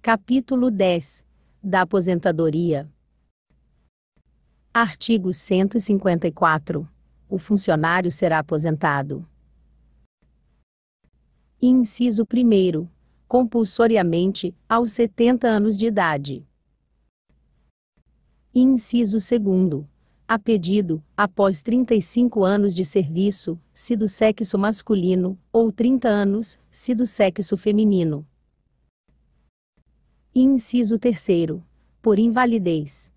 Capítulo 10. Da aposentadoria. Artigo 154. O funcionário será aposentado. Inciso 1º. Compulsoriamente, aos 70 anos de idade. Inciso 2º. A pedido, após 35 anos de serviço, se do sexo masculino, ou 30 anos, se do sexo feminino. Inciso 3º. Por invalidez.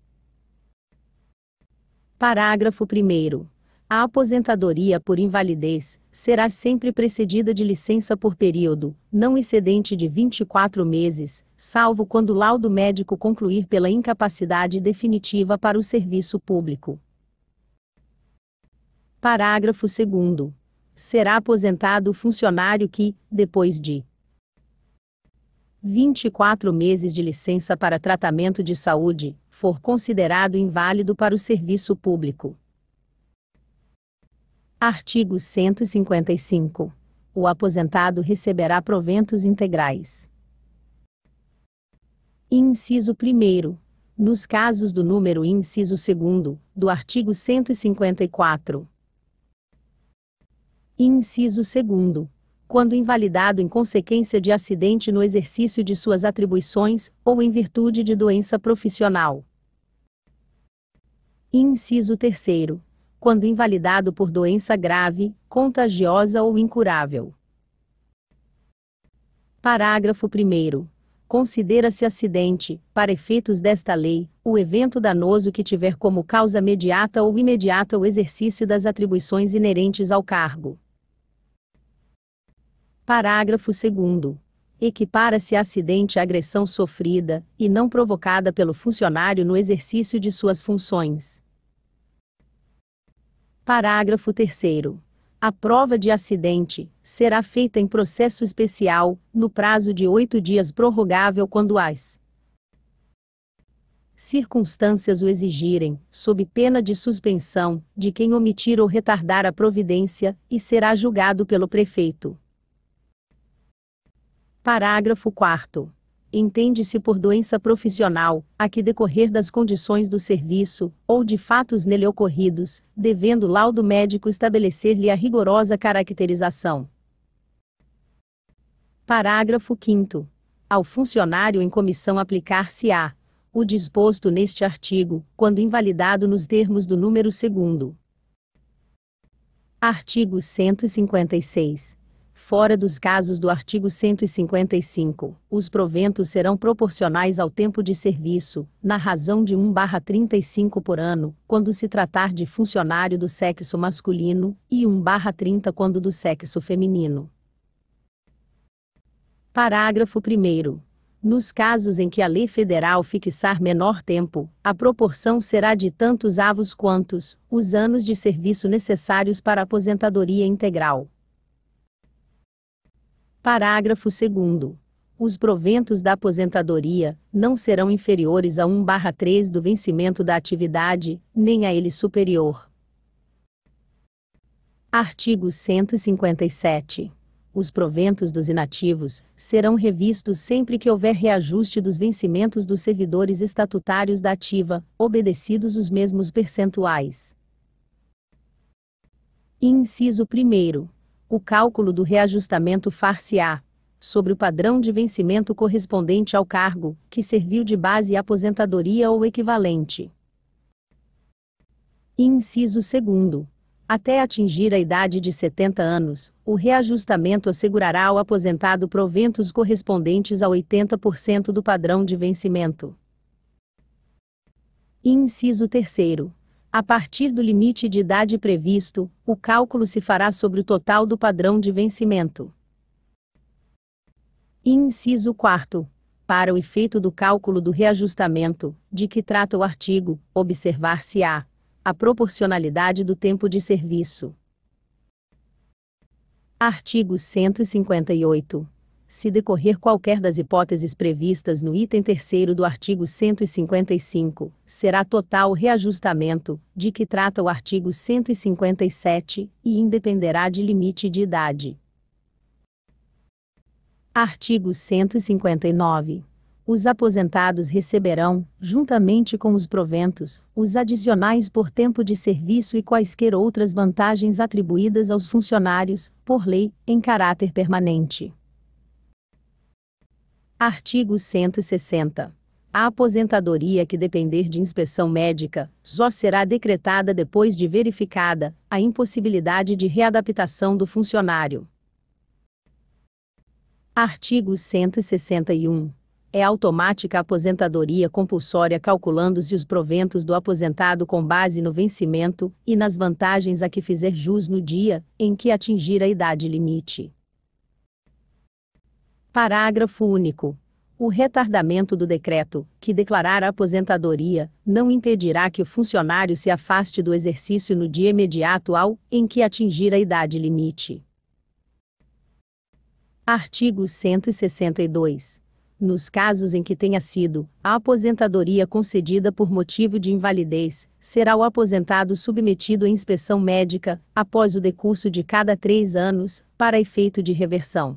Parágrafo 1º. A aposentadoria por invalidez será sempre precedida de licença por período, não excedente de 24 meses, salvo quando o laudo médico concluir pela incapacidade definitiva para o serviço público. Parágrafo 2º. Será aposentado o funcionário que, depois de 24 meses de licença para tratamento de saúde, for considerado inválido para o serviço público. Artigo 155. O aposentado receberá proventos integrais. Inciso 1º. Nos casos do número inciso 2º, do artigo 154. Inciso 2º. Quando invalidado em consequência de acidente no exercício de suas atribuições, ou em virtude de doença profissional. Inciso 3º. Quando invalidado por doença grave, contagiosa ou incurável. Parágrafo 1º. Considera-se acidente, para efeitos desta lei, o evento danoso que tiver como causa mediata ou imediata o exercício das atribuições inerentes ao cargo. Parágrafo 2º. Equipara-se a acidente à agressão sofrida, e não provocada pelo funcionário no exercício de suas funções. Parágrafo 3º. A prova de acidente será feita em processo especial, no prazo de 8 dias prorrogável quando as circunstâncias o exigirem, sob pena de suspensão, de quem omitir ou retardar a providência, e será julgado pelo prefeito. Parágrafo 4º. Entende-se por doença profissional, a que decorrer das condições do serviço, ou de fatos nele ocorridos, devendo laudo médico estabelecer-lhe a rigorosa caracterização. Parágrafo 5º. Ao funcionário em comissão aplicar-se-á o disposto neste artigo, quando invalidado nos termos do número 2º. Artigo 156. Fora dos casos do artigo 155, os proventos serão proporcionais ao tempo de serviço, na razão de 1/35 por ano, quando se tratar de funcionário do sexo masculino, e 1/30 quando do sexo feminino. Parágrafo 1º. Nos casos em que a lei federal fixar menor tempo, a proporção será de tantos avos quantos os anos de serviço necessários para a aposentadoria integral. Parágrafo 2º. Os proventos da aposentadoria não serão inferiores a 1/3 do vencimento da atividade, nem a ele superior. Artigo 157. Os proventos dos inativos serão revistos sempre que houver reajuste dos vencimentos dos servidores estatutários da ativa, obedecidos os mesmos percentuais. Inciso 1º. O cálculo do reajustamento far-se-á sobre o padrão de vencimento correspondente ao cargo, que serviu de base à aposentadoria ou equivalente. Inciso 2º. Até atingir a idade de 70 anos, o reajustamento assegurará ao aposentado proventos correspondentes a 80% do padrão de vencimento. Inciso 3º. A partir do limite de idade previsto, o cálculo se fará sobre o total do padrão de vencimento. Inciso 4º. Para o efeito do cálculo do reajustamento, de que trata o artigo, observar-se-á a proporcionalidade do tempo de serviço. Artigo 158. Se decorrer qualquer das hipóteses previstas no item 3º do artigo 155, será total o reajustamento, de que trata o artigo 157, e independerá de limite de idade. Artigo 159. Os aposentados receberão, juntamente com os proventos, os adicionais por tempo de serviço e quaisquer outras vantagens atribuídas aos funcionários, por lei, em caráter permanente. Artigo 160. A aposentadoria que depender de inspeção médica, só será decretada depois de verificada a impossibilidade de readaptação do funcionário. Artigo 161. É automática a aposentadoria compulsória calculando-se os proventos do aposentado com base no vencimento e nas vantagens a que fizer jus no dia em que atingir a idade limite. Parágrafo único. O retardamento do decreto, que declarar a aposentadoria, não impedirá que o funcionário se afaste do exercício no dia imediato ao em que atingir a idade limite. Artigo 162. Nos casos em que tenha sido a aposentadoria concedida por motivo de invalidez, será o aposentado submetido à inspeção médica, após o decurso de cada 3 anos, para efeito de reversão.